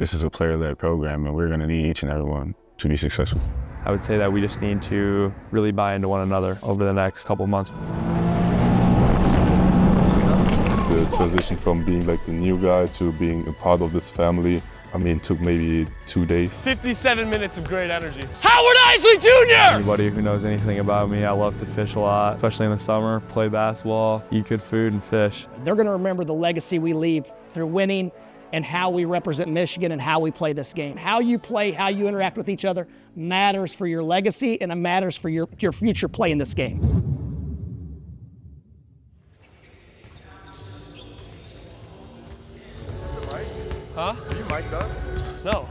this is a player-led program, and we're going to need each and every one to be successful. I would say that we just need to really buy into one another over the next couple months. The transition from being like the new guy to being a part of this family, I mean, it took maybe 2 days. 57 minutes of great energy. Howard Isley Jr.! Anybody who knows anything about me, I love to fish a lot, especially in the summer, play basketball, eat good food, and fish. They're going to remember the legacy we leave through winning and how we represent Michigan and how we play this game. How you play, how you interact with each other matters for your legacy, and it matters for your future play in this game. Is this a mic? Huh? Are you mic'd up? No.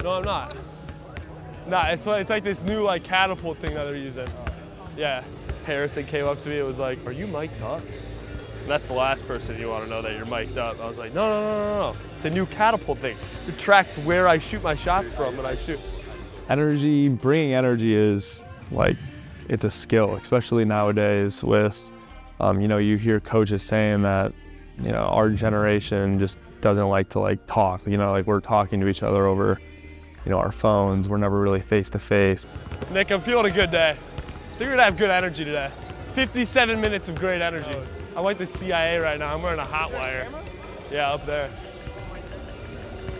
No, I'm not. Nah, it's like this new like catapult thing that they're using. Yeah. Harrison came up to me, it was like, "Are you mic'd up?" And that's the last person you want to know that you're mic'd up. I was like, no. It's a new catapult thing. It tracks where I shoot my shots from when I shoot. Energy, bringing energy is like, it's a skill, especially nowadays with, you hear coaches saying that, our generation just doesn't like to talk, like we're talking to each other over, our phones. We're never really face to face. Nick, I'm feeling a good day. I think we're gonna have good energy today. 57 minutes of great energy. I'm like the CIA right now. I'm wearing a hot wire. Yeah, up there.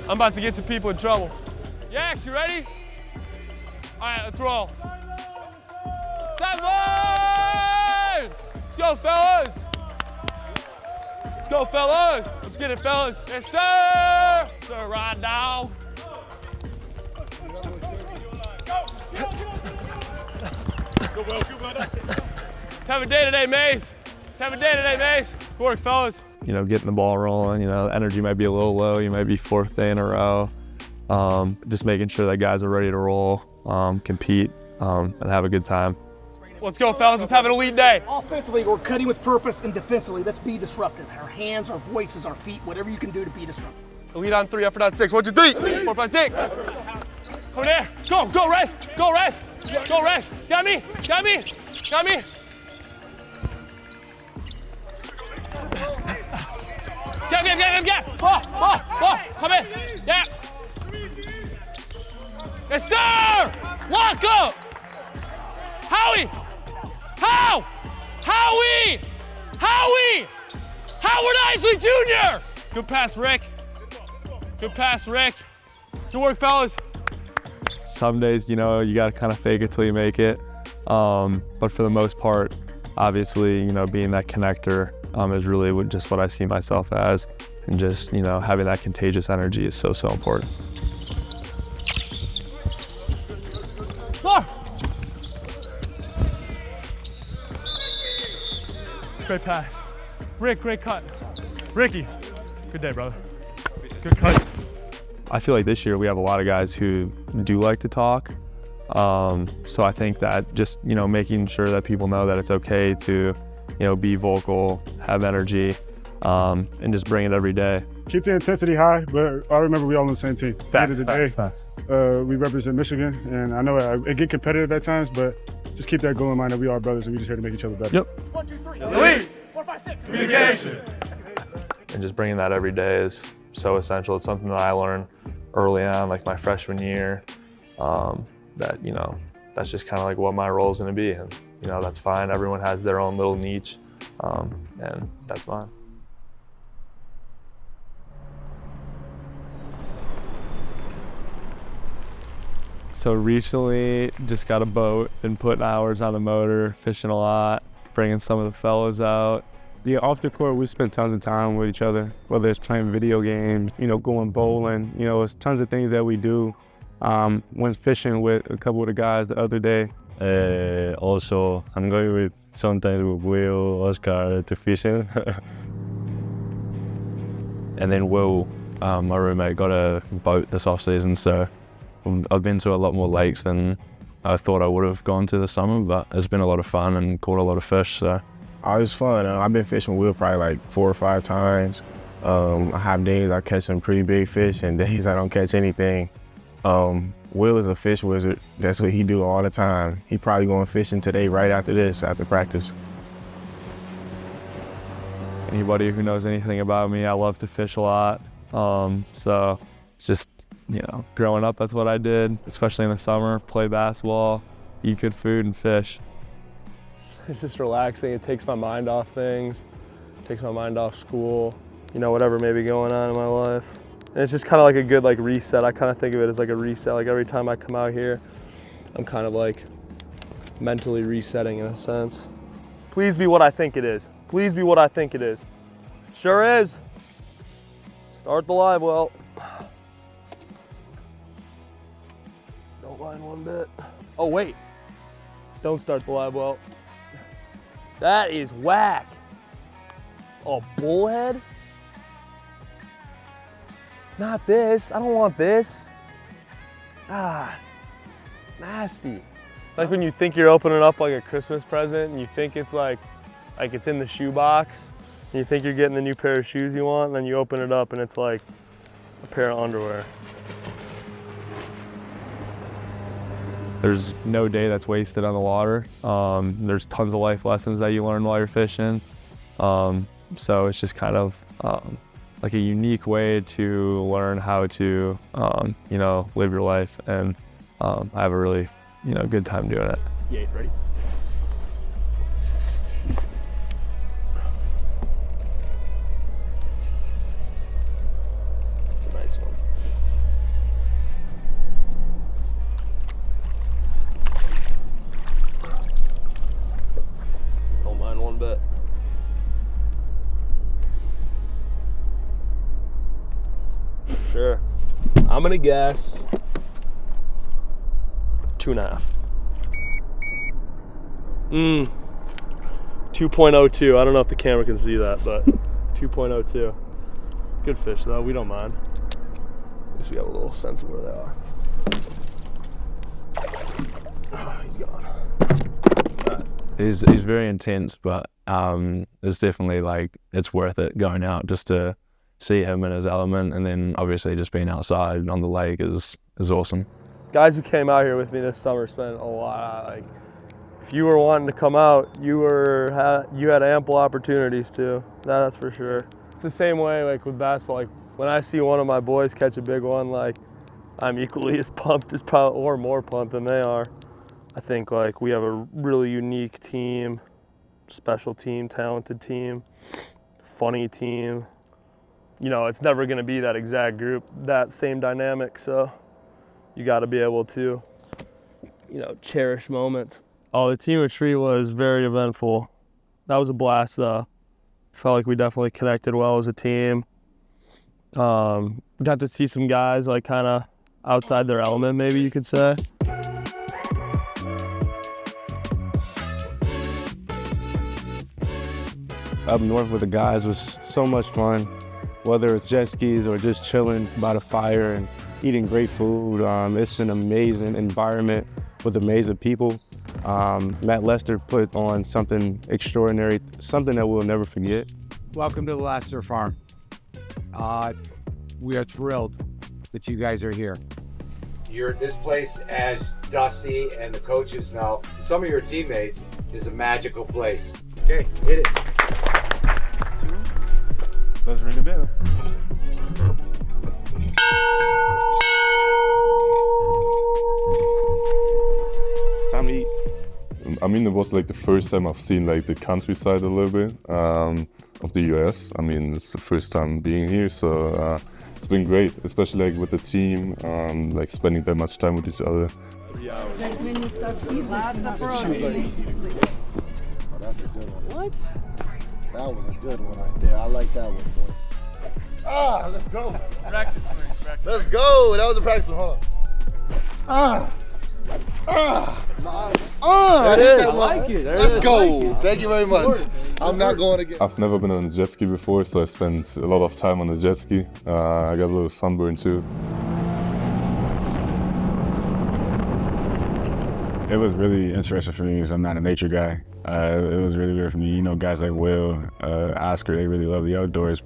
I'm about to get some people in trouble. Yax, you ready? All right, let's roll. 7! Let's go, fellas. Let's go, fellas. Let's get it, fellas. Yes, sir. Sir, ride dog. Let's have a day today, Maze. Let's have a day today, Maze. Good work, fellas. Getting the ball rolling, the energy might be a little low. You might be 4th day in a row. Just making sure that guys are ready to roll, compete, and have a good time. Let's go, fellas. Let's have an elite day. Offensively, we're cutting with purpose, and defensively, let's be disruptive. Our hands, our voices, our feet, whatever you can do to be disruptive. Elite on 3, effort on 6. 1, 2, 3. 4, 5, 6. Over there. Go, rest. Go, rest. Go, rest. Got me. Got me. Got me. Get. Oh. Come in. Yeah. Yes, sir. Lock up. Howie. Howie. Howard Isley Jr. Good pass, Rick. Good work, fellas. Some days, you got to kind of fake it till you make it. But for the most part, obviously, being that connector is really just what I see myself as. And just, having that contagious energy is so important. Great pass. Rick, great cut. Ricky, good day, brother. Good cut. I feel like this year we have a lot of guys who do like to talk. So I think that just, making sure that people know that it's okay to, be vocal, have energy, and just bring it every day. Keep the intensity high, but I remember we all on the same team. At the end of the day, we represent Michigan, and I know it get competitive at times, but just keep that goal in mind that we are brothers and we just here to make each other better. Yep. 1, 2, 3. Elite. 4, 5, 6. Communication. And just bringing that every day is so essential. It's something that I learned early on, like my freshman year, that, that's just kind of like what my role is going to be. And, that's fine. Everyone has their own little niche, and that's mine. So recently, just got a boat, been putting hours on the motor, fishing a lot, bringing some of the fellas out. Yeah, off the court, we spend tons of time with each other, whether it's playing video games, going bowling, it's tons of things that we do. Went fishing with a couple of the guys the other day. Also, I'm going with sometimes with Will, Oscar to fishing. And then Will, my roommate, got a boat this off-season, so I've been to a lot more lakes than I thought I would have gone to this summer, but it's been a lot of fun and caught a lot of fish, so. Oh, it's fun. I've been fishing with Will probably like 4 or 5 times. I have days I catch some pretty big fish and days I don't catch anything. Will is a fish wizard. That's what he do all the time. He probably going fishing today right after this, after practice. Anybody who knows anything about me, I love to fish a lot. So just, you know, growing up, that's what I did, especially in the summer, play basketball, eat good food, and fish. It's just relaxing. It takes my mind off things, takes my mind off school, you know, whatever may be going on in my life. And it's just kind of like a good like reset. I kind of think of it as like a reset. Like every time I come out here, I'm kind of like mentally resetting in a sense. Please be what I think it is. Please be what I think it is. Sure is. Start the live well. Don't mind one bit. Oh wait, don't start the live well. That is whack. Oh, bullhead? Not this, I don't want this. Ah, nasty. Like when you think you're opening up like a Christmas present and you think it's like it's in the shoe box and you think you're getting the new pair of shoes you want, and then you open it up and it's like a pair of underwear. There's no day that's wasted on the water. There's tons of life lessons that you learn while you're fishing. So it's just kind of like a unique way to learn how to, you know, live your life. And I have a really, you know, good time doing it. Yeah, ready? It's a nice one. Don't mind one bit. Sure. I'm gonna guess 2.5. 2.02. I don't know if the camera can see that, but 2.02. Good fish though, we don't mind. At least we have a little sense of where they are. Oh, he's gone. He's very intense, but it's definitely like, it's worth it going out just to see him in his element, and then obviously just being outside on the lake is awesome. Guys who came out here with me this summer spent a lot. Like, if you were wanting to come out, you had ample opportunities to. That's for sure. It's the same way like with basketball. Like when I see one of my boys catch a big one, like I'm equally as pumped as probably or more pumped than they are. I think like we have a really unique team, special team, talented team, funny team. You know, it's never going to be that exact group, that same dynamic. So you got to be able to, you know, cherish moments. Oh, the team retreat was very eventful. That was a blast though. Felt like we definitely connected well as a team. Got to see some guys like kind of outside their element, maybe you could say. Up north with the guys was so much fun, whether it's jet skis or just chilling by the fire and eating great food. It's an amazing environment with amazing people. Matt Lester put on something extraordinary, something that we'll never forget. Welcome to the Lester Farm. We are thrilled that you guys are here. This place, as Dusty and the coaches know, some of your teammates, is a magical place. Okay, hit it. Let's ring the bell. Time to eat. I mean, it was like the first time I've seen like the countryside a little bit of the US. I mean, it's the first time being here, so it's been great, especially like with the team, like spending that much time with each other. What? That was a good one right there. I like that one, boy. Ah, let's go. Practice. Let's go. That was a practice one. Hold on. There it is. I like it. Let's go. Thank you very much. I'm not going again. I've never been on a jet ski before, so I spent a lot of time on the jet ski. I got a little sunburn too. It was really interesting for me because I'm not a nature guy. It was really weird for me. You know, guys like Will, Oscar, they really love the outdoors,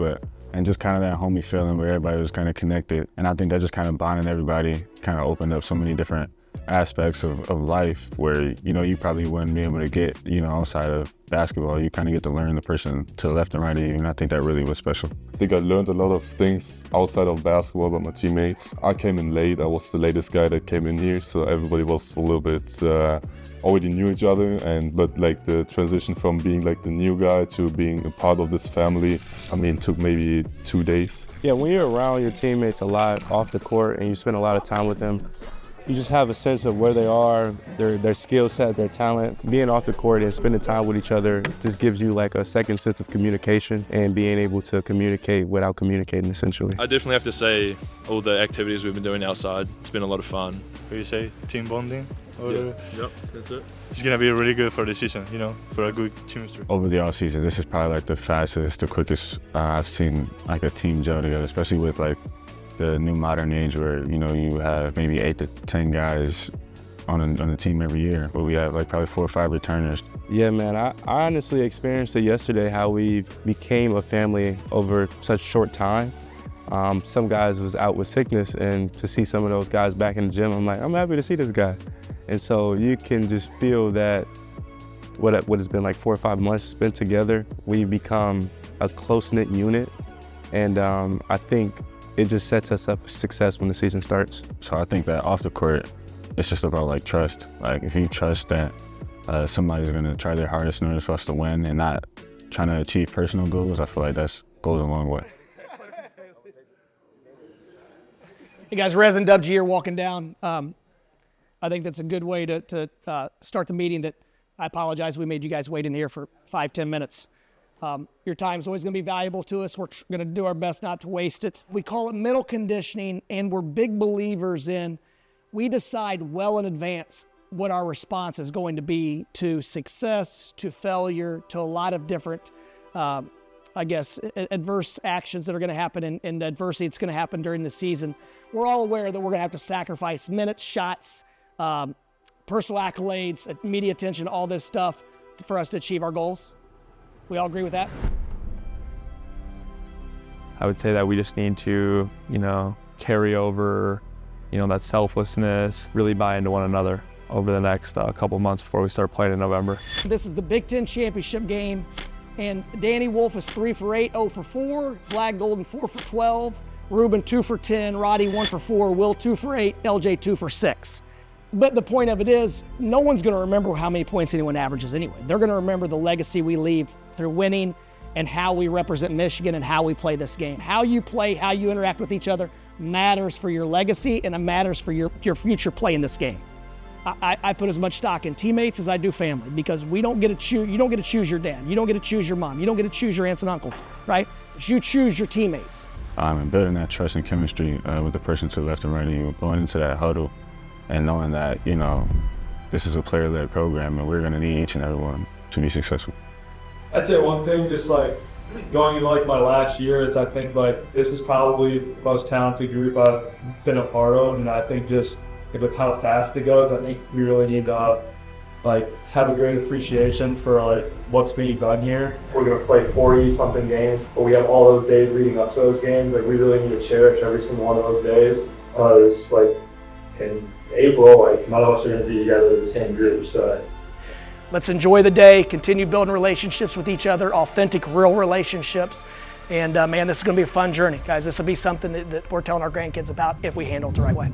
and just kind of that homie feeling where everybody was kind of connected. And I think that just kind of bonded everybody, kind of opened up so many different aspects of life where, you know, you probably wouldn't be able to get, you know, outside of basketball. You kind of get to learn the person to the left and right of you, and I think that really was special. I think I learned a lot of things outside of basketball about my teammates. I came in late. I was the latest guy that came in here, so everybody was a little bit already knew each other. But like the transition from being like the new guy to being a part of this family, I mean, it took maybe 2 days. Yeah, when you're around your teammates a lot off the court and you spend a lot of time with them, you just have a sense of where they are, their skill set, their talent. Being off the court and spending time with each other just gives you like a second sense of communication and being able to communicate without communicating, essentially. I definitely have to say all the activities we've been doing outside, it's been a lot of fun. What do you say? Team bonding? Yep, that's it. It's gonna be really good for the season, you know, for a good chemistry. Over the off season, this is probably like the fastest, the quickest I've seen like a team gel together, especially with like the new modern age where, you know, you have maybe 8 to 10 guys on the team every year, but we have like probably 4 or 5 returners. Yeah, man, I honestly experienced it yesterday, how we became a family over such short time. Some guys was out with sickness, and to see some of those guys back in the gym, I'm like, I'm happy to see this guy. And so you can just feel that what has been like 4 or 5 months spent together, we become a close-knit unit. And I think it just sets us up for success when the season starts. So I think that off the court, it's just about like trust. Like if you trust that somebody's gonna try their hardest in order for us to win and not trying to achieve personal goals, I feel like that goes a long way. Hey guys, Rez and Dubji here walking down. I think that's a good way to start the meeting. That I apologize we made you guys wait in here for 5-10 minutes. Your time's always going to be valuable to us. We're going to do our best not to waste it. We call it mental conditioning, and we're big believers in we decide well in advance what our response is going to be to success, to failure, to a lot of different, I guess, adverse actions that are going to happen in adversity that's going to happen during the season. We're all aware that we're going to have to sacrifice minutes, shots, personal accolades, media attention, all this stuff for us to achieve our goals. We all agree with that? I would say that we just need to, you know, carry over, you know, that selflessness, really buy into one another over the next couple months before we start playing in November. This is the Big Ten championship game, and Danny Wolf is 3 for 8, 0 for 4, Vlad Golden 4 for 12, Ruben 2 for 10, Roddy 1 for 4, Will 2 for 8, LJ 2 for 6. But the point of it is, no one's going to remember how many points anyone averages anyway. They're going to remember the legacy we leave through winning and how we represent Michigan and how we play this game. How you play, how you interact with each other matters for your legacy, and it matters for your future play in this game. I put as much stock in teammates as I do family, because we don't get to choose. You don't get to choose your dad. You don't get to choose your mom. You don't get to choose your aunts and uncles, right? You choose your teammates. And building that trust and chemistry with the person to the left and right of you, going into that huddle and knowing that, you know, this is a player-led program and we're going to need each and every one to be successful. I'd say one thing, just like going into like my last year, is I think like this is probably the most talented group I've been a part of, and I think just with how fast it goes, I think we really need to like have a great appreciation for like what's being done here. We're gonna play 40-something games, but we have all those days leading up to those games. Like we really need to cherish every single one of those days. It's like in April, like none of us are gonna be together in the same group, so. Let's enjoy the day, continue building relationships with each other, authentic, real relationships. And man, this is gonna be a fun journey, guys. This will be something that we're telling our grandkids about if we handle it the right way.